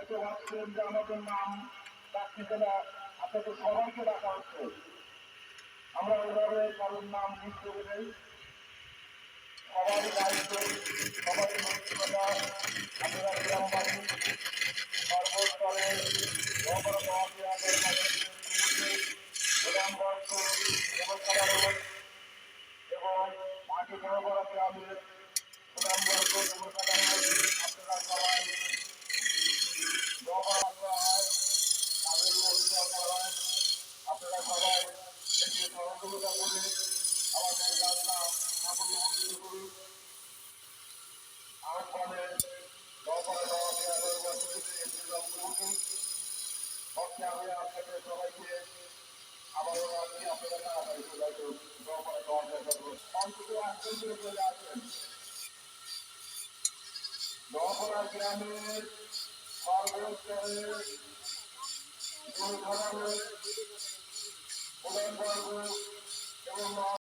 দেখতে পাচ্ছেন যে আমাদের নাম ডাকতে গেলে আপনাদের সবাইকে ডাকা হচ্ছে। আমরা ওইভাবে কারোর নাম লিখতে গেলেই সবারই দায়িত্ব, সবারই নৈতিকতা, আপনারা গ্রামবাসী সর্বস্তরে গ্রামবর্ষ এবং সাধারণ এবং মাটি বড় গ্রামের গ্রামবর্ষ এবং সাধারণ আপনারা সবাই তাদের পরিচয় করা হয়। আপনারা সবাই এটি সহযোগিতা করে আমাদের রাস্তা সাফল্যমণ্ডিত করুন। আহ্বানে আমি আপনাদের সবাইকে আবারও রাখি, আপনারা তাড়াতাড়ি চলে আসুন। অন্তত একজন করে চলে আসেন। নওপাড়া গ্রামের সর্বস্তরে দুর্ঘটনা প্রধানবর্গ এবং